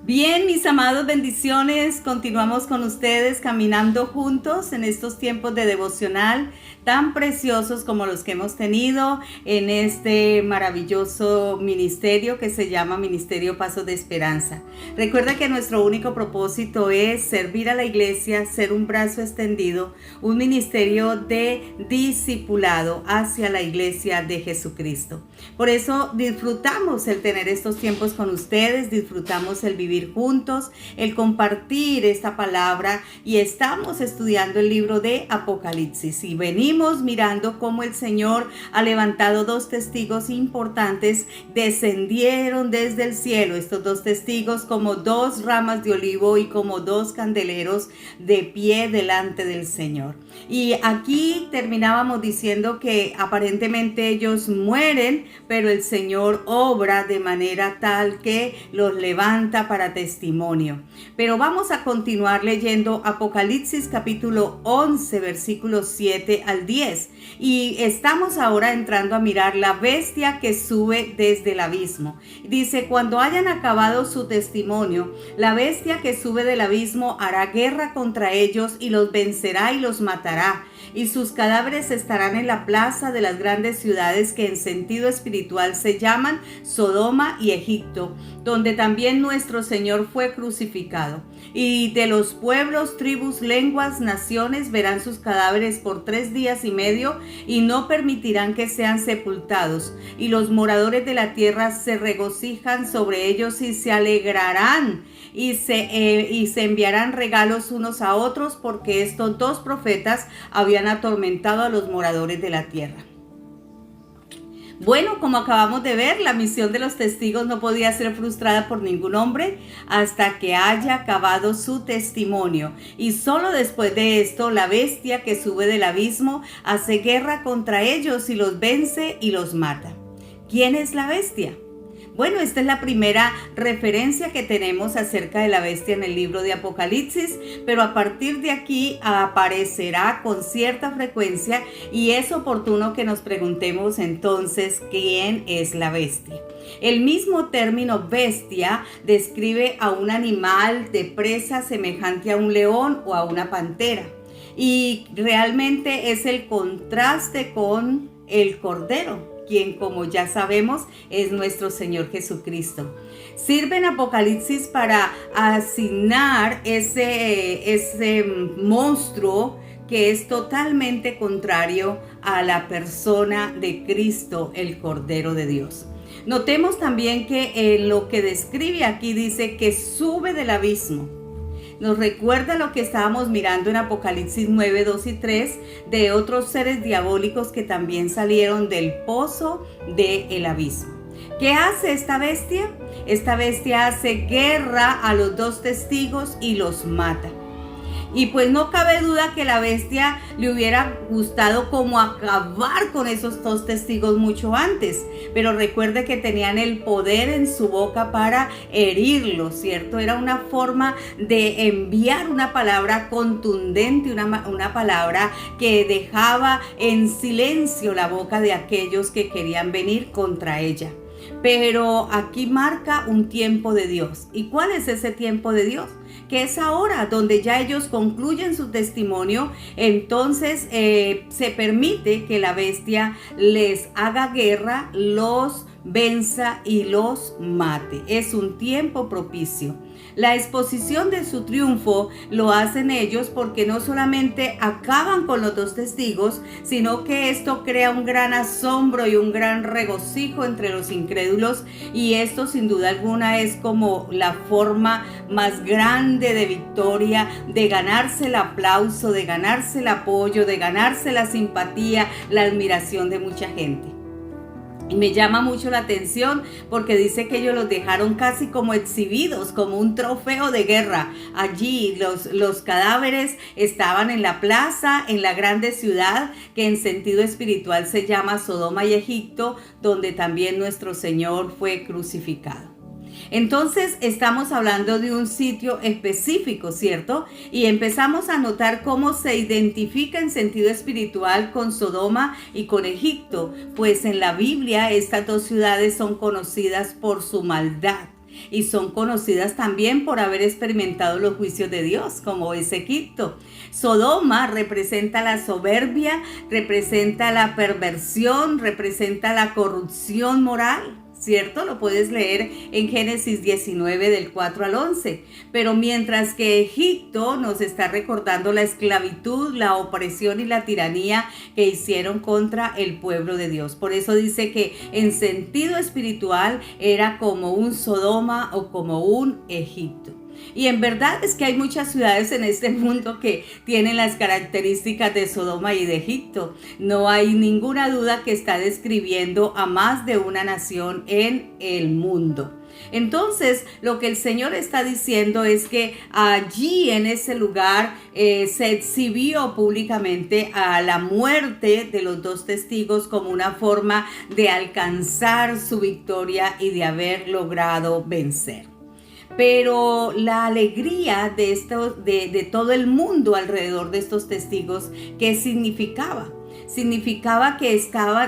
Bien, mis amados, bendiciones. Continuamos con ustedes caminando juntos en estos tiempos de devocional tan preciosos como los que hemos tenido en este maravilloso ministerio que se llama Ministerio Pasos de Esperanza. Recuerda que nuestro único propósito es servir a la iglesia, ser un brazo extendido, un ministerio de discipulado hacia la iglesia de Jesucristo. Por eso disfrutamos el tener estos tiempos con ustedes, disfrutamos el vivir juntos, el compartir esta palabra, y estamos estudiando el libro de Apocalipsis y venimos mirando cómo el Señor ha levantado dos testigos importantes, descendieron desde el cielo estos dos testigos como dos ramas de olivo y como dos candeleros de pie delante del Señor. Y aquí terminábamos diciendo que aparentemente ellos mueren, pero el Señor obra de manera tal que los levanta para testimonio. Pero vamos a continuar leyendo Apocalipsis capítulo 11, versículos 7 al 10. Y estamos ahora entrando a mirar la bestia que sube desde el abismo. Dice: cuando hayan acabado su testimonio, la bestia que sube del abismo hará guerra contra ellos y los vencerá y los matará. Y sus cadáveres estarán en la plaza de las grandes ciudades que en sentido espiritual se llaman Sodoma y Egipto, donde también nuestro Señor fue crucificado. Y de los pueblos, tribus, lenguas, naciones verán sus cadáveres por 3 días y medio y no permitirán que sean sepultados. Y los moradores de la tierra se regocijan sobre ellos y se alegrarán y se enviarán regalos unos a otros, porque estos dos profetas habían atormentado a los moradores de la tierra. Bueno, como acabamos de ver, la misión de los testigos no podía ser frustrada por ningún hombre hasta que haya acabado su testimonio. Y solo después de esto, la bestia que sube del abismo hace guerra contra ellos y los vence y los mata. ¿Quién es la bestia? Bueno, esta es la primera referencia que tenemos acerca de la bestia en el libro de Apocalipsis, pero a partir de aquí aparecerá con cierta frecuencia y es oportuno que nos preguntemos entonces ¿quién es la bestia? El mismo término bestia describe a un animal de presa semejante a un león o a una pantera, y realmente es el contraste con el cordero, quien, como ya sabemos, es nuestro Señor Jesucristo. Sirve en Apocalipsis para asignar ese monstruo que es totalmente contrario a la persona de Cristo, el Cordero de Dios. Notemos también que en lo que describe aquí dice que sube del abismo. Nos recuerda lo que estábamos mirando en Apocalipsis 9, 2 y 3 de otros seres diabólicos que también salieron del pozo del abismo. ¿Qué hace esta bestia? Esta bestia hace guerra a los dos testigos y los mata. Y pues no cabe duda que la bestia le hubiera gustado como acabar con esos dos testigos mucho antes. Pero recuerde que tenían el poder en su boca para herirlos, ¿cierto? Era una forma de enviar una palabra contundente, una palabra que dejaba en silencio la boca de aquellos que querían venir contra ella. Pero aquí marca un tiempo de Dios. ¿Y cuál es ese tiempo de Dios? Que es ahora, donde ya ellos concluyen su testimonio. Entonces se permite que la bestia les haga guerra, los venza y los mate. Es un tiempo propicio. La exposición de su triunfo lo hacen ellos porque no solamente acaban con los dos testigos, sino que esto crea un gran asombro y un gran regocijo entre los incrédulos, y esto sin duda alguna es como la forma más grande de victoria, de ganarse el aplauso, de ganarse el apoyo, de ganarse la simpatía, la admiración de mucha gente. Y me llama mucho la atención porque dice que ellos los dejaron casi como exhibidos, como un trofeo de guerra. Allí los cadáveres estaban en la plaza, en la grande ciudad que en sentido espiritual se llama Sodoma y Egipto, donde también nuestro Señor fue crucificado. Entonces estamos hablando de un sitio específico, ¿cierto? Y empezamos a notar cómo se identifica en sentido espiritual con Sodoma y con Egipto, pues en la Biblia estas dos ciudades son conocidas por su maldad. y son conocidas también por haber experimentado los juicios de Dios, como es Egipto. Sodoma representa la soberbia, representa la perversión, representa la corrupción moral, ¿cierto? Lo puedes leer en Génesis 19 del 4 al 11. Pero mientras que Egipto nos está recordando la esclavitud, la opresión y la tiranía que hicieron contra el pueblo de Dios. Por eso dice que en sentido espiritual era como un Sodoma o como un Egipto. Y en verdad es que hay muchas ciudades en este mundo que tienen las características de Sodoma y de Egipto. No hay ninguna duda que está describiendo a más de una nación en el mundo. Entonces, lo que el Señor está diciendo es que allí en ese lugar se exhibió públicamente a la muerte de los dos testigos como una forma de alcanzar su victoria y de haber logrado vencer. Pero la alegría de todo el mundo alrededor de estos testigos, ¿qué significaba? Significaba que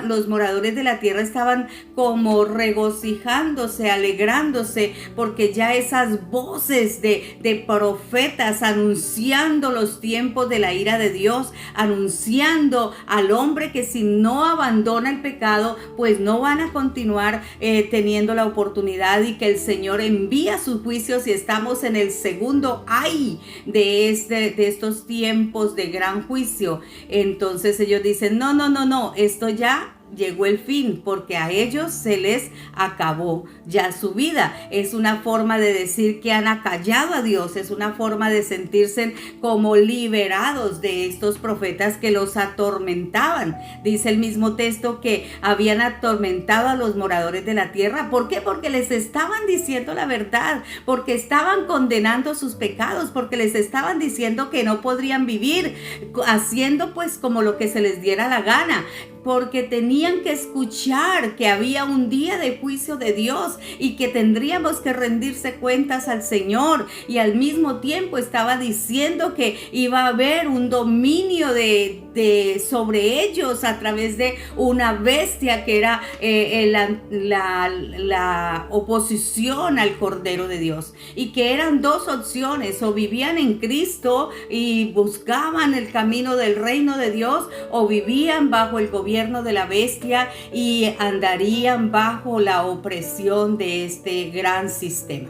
los moradores de la tierra estaban como regocijándose, alegrándose, porque ya esas voces de profetas anunciando los tiempos de la ira de Dios, anunciando al hombre que si no abandona el pecado, pues no van a continuar teniendo la oportunidad, y que el Señor envía sus juicios, y estamos en el segundo ay de estos tiempos de gran juicio. Entonces ellos dicen, no, esto ya llegó el fin, porque a ellos se les acabó ya su vida. Es una forma de decir que han acallado a Dios, es una forma de sentirse como liberados de estos profetas que los atormentaban. Dice el mismo texto que habían atormentado a los moradores de la tierra. ¿Por qué? Porque les estaban diciendo la verdad, porque estaban condenando sus pecados, porque les estaban diciendo que no podrían vivir haciendo pues como lo que se les diera la gana, porque tenían que escuchar que había un día de juicio de Dios y que tendríamos que rendirse cuentas al Señor, y al mismo tiempo estaba diciendo que iba a haber un dominio sobre ellos a través de una bestia que era la oposición al Cordero de Dios, y que eran dos opciones: o vivían en Cristo y buscaban el camino del reino de Dios, o vivían bajo el gobierno de la bestia y andarían bajo la opresión de este gran sistema.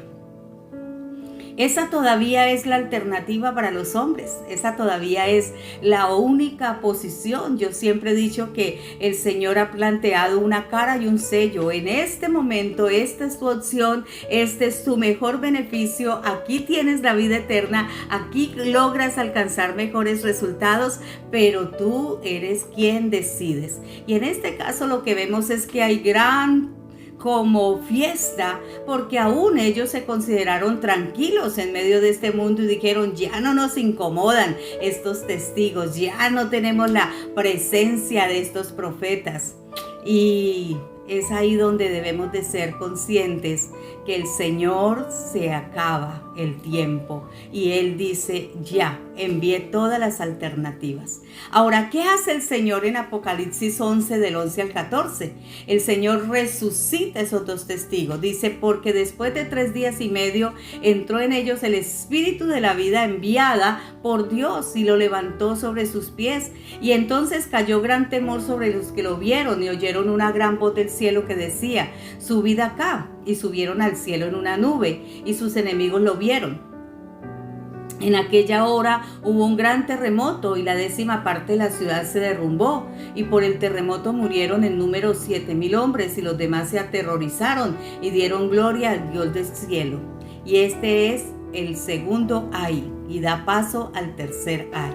Esa todavía es la alternativa para los hombres, esa todavía es la única posición. Yo siempre he dicho que el Señor ha planteado una cara y un sello. En este momento, esta es tu opción, este es tu mejor beneficio, aquí tienes la vida eterna, aquí logras alcanzar mejores resultados, pero tú eres quien decides. Y en este caso lo que vemos es que hay gran como fiesta, porque aún ellos se consideraron tranquilos en medio de este mundo y dijeron, ya no nos incomodan estos testigos, ya no tenemos la presencia de estos profetas. Y es ahí donde debemos de ser conscientes que el Señor se acaba el tiempo y Él dice, ya, envié todas las alternativas. Ahora, ¿qué hace el Señor en Apocalipsis 11 del 11 al 14? El Señor resucita esos dos testigos. Dice, porque después de 3 días y medio entró en ellos el espíritu de la vida enviada por Dios y lo levantó sobre sus pies. Y entonces cayó gran temor sobre los que lo vieron y oyeron una gran voz del cielo que decía, subid acá. Y subieron al cielo en una nube y sus enemigos lo vieron. En aquella hora hubo un gran terremoto y la 10ª parte de la ciudad se derrumbó, y por el terremoto murieron en número 7,000 hombres, y los demás se aterrorizaron y dieron gloria al Dios del cielo. Y este es el segundo ay, y da paso al tercer ay.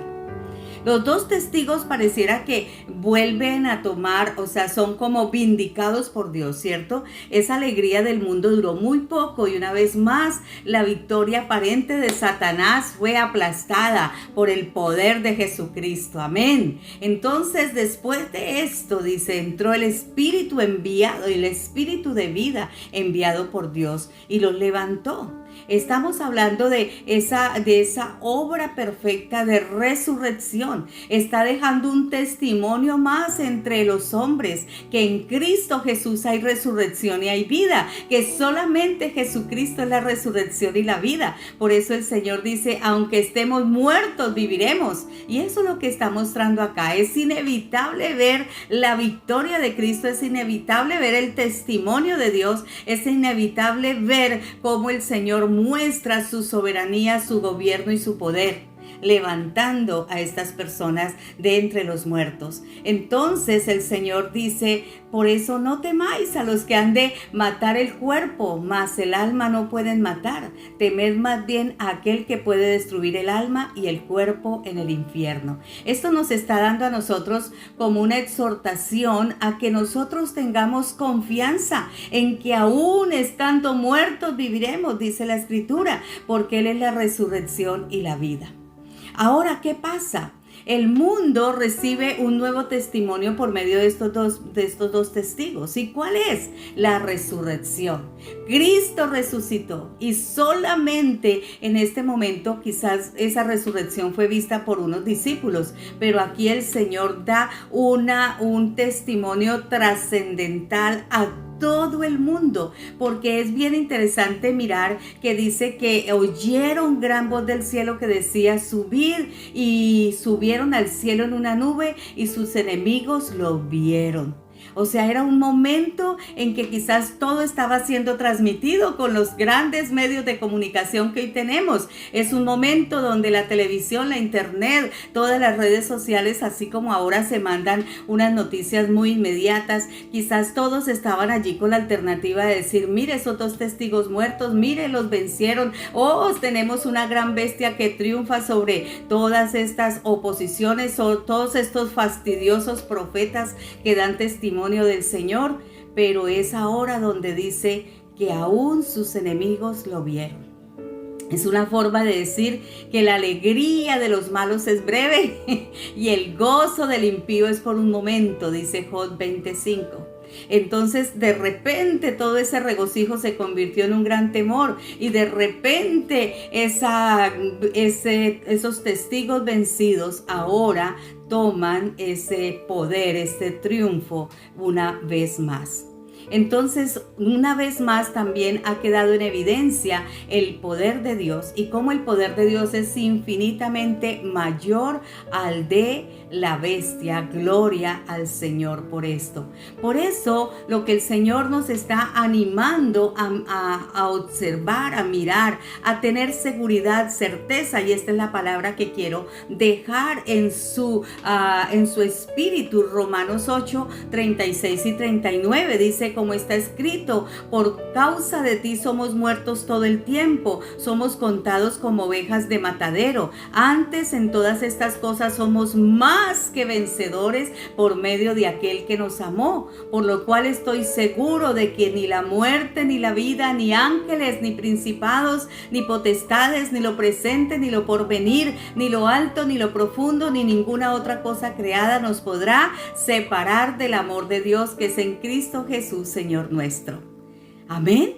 Los dos testigos pareciera que vuelven a tomar, o sea, son como vindicados por Dios, ¿cierto? Esa alegría del mundo duró muy poco y una vez más la victoria aparente de Satanás fue aplastada por el poder de Jesucristo. Amén. Entonces, después de esto, dice, entró el Espíritu enviado y el Espíritu de vida enviado por Dios y los levantó. Estamos hablando de esa obra perfecta de resurrección. Está dejando un testimonio más entre los hombres, que en Cristo Jesús hay resurrección y hay vida, que solamente Jesucristo es la resurrección y la vida. Por eso el Señor dice, aunque estemos muertos, viviremos. Y eso es lo que está mostrando acá. Es inevitable ver la victoria de Cristo, es inevitable ver el testimonio de Dios, es inevitable ver cómo el Señor muestra su soberanía, su gobierno y su poder, levantando a estas personas de entre los muertos. Entonces el Señor dice, por eso no temáis a los que han de matar el cuerpo, mas el alma no pueden matar. Temed más bien a aquel que puede destruir el alma y el cuerpo en el infierno. Esto nos está dando a nosotros como una exhortación a que nosotros tengamos confianza en que aún estando muertos viviremos, dice la Escritura, porque Él es la resurrección y la vida. Ahora, ¿qué pasa? El mundo recibe un nuevo testimonio por medio de estos dos testigos. ¿Y cuál es? La resurrección. Cristo resucitó y solamente en este momento quizás esa resurrección fue vista por unos discípulos, pero aquí el Señor da un testimonio trascendental a todo el mundo, porque es bien interesante mirar que dice que oyeron gran voz del cielo que decía subid, y subieron al cielo en una nube y sus enemigos lo vieron. O sea, era un momento en que quizás todo estaba siendo transmitido con los grandes medios de comunicación que hoy tenemos. Es un momento donde la televisión, la internet, todas las redes sociales, así como ahora se mandan unas noticias muy inmediatas, quizás todos estaban allí con la alternativa de decir, mire esos dos testigos muertos, mire los vencieron, tenemos una gran bestia que triunfa sobre todas estas oposiciones o todos estos fastidiosos profetas que dan testimonio del Señor, pero es ahora donde dice que aún sus enemigos lo vieron. Es una forma de decir que la alegría de los malos es breve y el gozo del impío es por un momento, dice Job 25. Entonces de repente todo ese regocijo se convirtió en un gran temor y de repente esos testigos vencidos ahora toman ese poder, ese triunfo una vez más. Entonces, una vez más también ha quedado en evidencia el poder de Dios y cómo el poder de Dios es infinitamente mayor al de la bestia. Gloria al Señor por esto. Por eso, lo que el Señor nos está animando a observar, a mirar, a tener seguridad, certeza, y esta es la palabra que quiero dejar en su espíritu. Romanos 8, 36 y 39 dice, como está escrito, por causa de ti somos muertos todo el tiempo, somos contados como ovejas de matadero. Antes en todas estas cosas somos más que vencedores por medio de aquel que nos amó, por lo cual estoy seguro de que ni la muerte, ni la vida, ni ángeles, ni principados, ni potestades, ni lo presente, ni lo porvenir, ni lo alto, ni lo profundo, ni ninguna otra cosa creada nos podrá separar del amor de Dios que es en Cristo Jesús, Señor nuestro. Amén.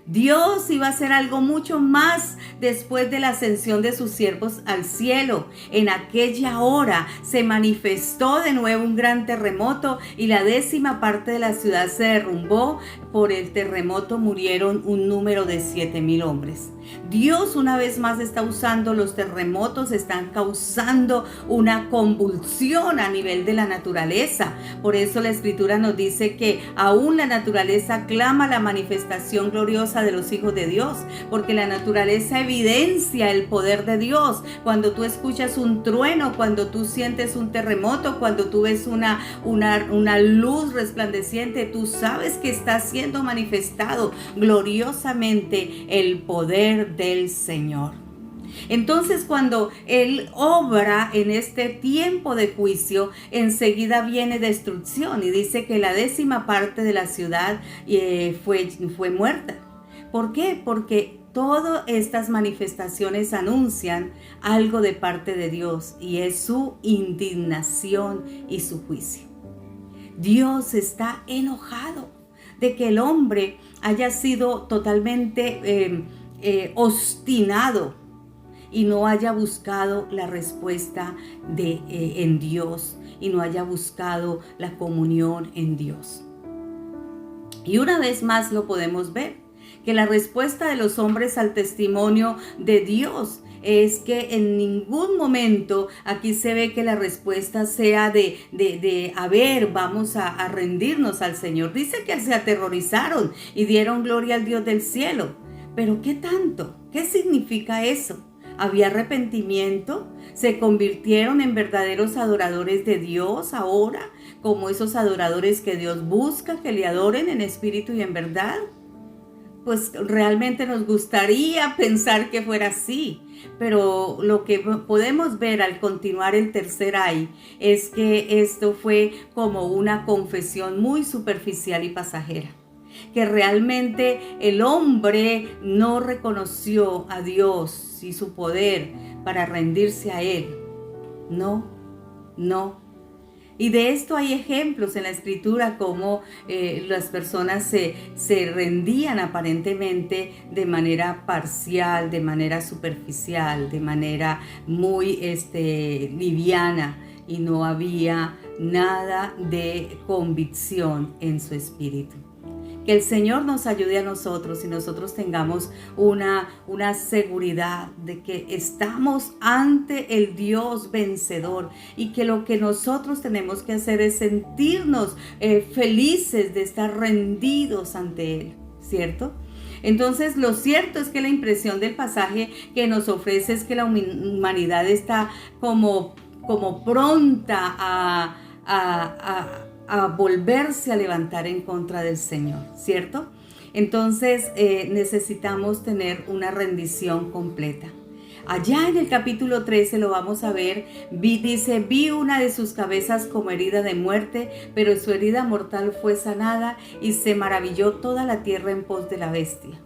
Dios iba a hacer algo mucho más después de la ascensión de sus siervos al cielo. En aquella hora se manifestó de nuevo un gran terremoto y la 10ª parte de la ciudad se derrumbó. Por el terremoto murieron un número de 7,000 hombres. Dios una vez más está usando los terremotos, están causando una convulsión a nivel de la naturaleza. Por eso la Escritura nos dice que aún la naturaleza clama la manifestación gloriosa de los hijos de Dios, porque la naturaleza evidencia el poder de Dios. Cuando tú escuchas un trueno, cuando tú sientes un terremoto, cuando tú ves una luz resplandeciente, tú sabes que está siendo manifestado gloriosamente el poder del Señor. Entonces, cuando Él obra en este tiempo de juicio, enseguida viene destrucción y dice que la 10ª parte de la ciudad fue muerta. ¿Por qué? Porque todas estas manifestaciones anuncian algo de parte de Dios y es su indignación y su juicio. Dios está enojado de que el hombre haya sido totalmente obstinado y no haya buscado la respuesta en Dios y no haya buscado la comunión en Dios. Y una vez más lo podemos ver, que la respuesta de los hombres al testimonio de Dios es que en ningún momento aquí se ve que la respuesta sea a ver, vamos a rendirnos al Señor. Dice que se aterrorizaron y dieron gloria al Dios del cielo. Pero ¿qué tanto? ¿Qué significa eso? ¿Había arrepentimiento? ¿Se convirtieron en verdaderos adoradores de Dios ahora? Como esos adoradores que Dios busca, que le adoren en espíritu y en verdad. Pues realmente nos gustaría pensar que fuera así, pero lo que podemos ver al continuar el tercer ay es que esto fue como una confesión muy superficial y pasajera, que realmente el hombre no reconoció a Dios y su poder para rendirse a Él. No. Y de esto hay ejemplos en la Escritura, como las personas se rendían aparentemente de manera parcial, de manera superficial, de manera muy liviana, y no había nada de convicción en su espíritu. Que el Señor nos ayude a nosotros y nosotros tengamos una seguridad de que estamos ante el Dios vencedor y que lo que nosotros tenemos que hacer es sentirnos felices de estar rendidos ante Él, ¿cierto? Entonces, lo cierto es que la impresión del pasaje que nos ofrece es que la humanidad está como pronta a volverse a levantar en contra del Señor, ¿cierto? Entonces necesitamos tener una rendición completa. Allá en el capítulo 13 lo vamos a ver, dice, vi una de sus cabezas como herida de muerte, pero su herida mortal fue sanada y se maravilló toda la tierra en pos de la bestia.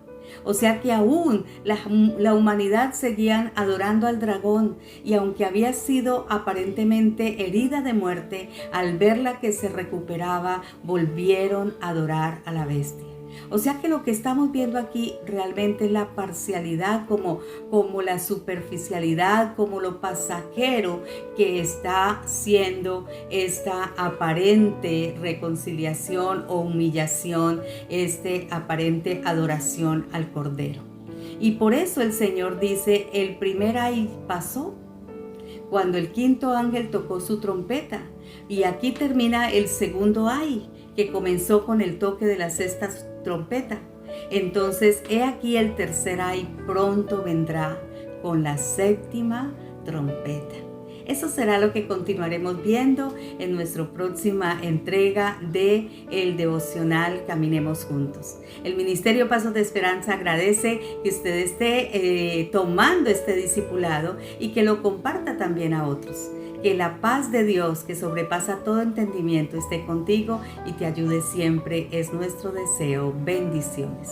O sea que aún la humanidad seguían adorando al dragón, y aunque había sido aparentemente herida de muerte, al verla que se recuperaba, volvieron a adorar a la bestia. O sea que lo que estamos viendo aquí realmente es la parcialidad, como la superficialidad, como lo pasajero que está siendo esta aparente reconciliación o humillación, aparente adoración al Cordero. Y por eso el Señor dice, el primer ay pasó cuando el quinto ángel tocó su trompeta. Y aquí termina el segundo ay, que comenzó con el toque de la sexta trompeta. Entonces, he aquí el tercer ay pronto vendrá con la séptima trompeta. Eso será lo que continuaremos viendo en nuestra próxima entrega de el devocional Caminemos Juntos. El Ministerio Pasos de Esperanza agradece que usted esté tomando este discipulado y que lo comparta también a otros. Que la paz de Dios, que sobrepasa todo entendimiento, esté contigo y te ayude siempre, es nuestro deseo. Bendiciones.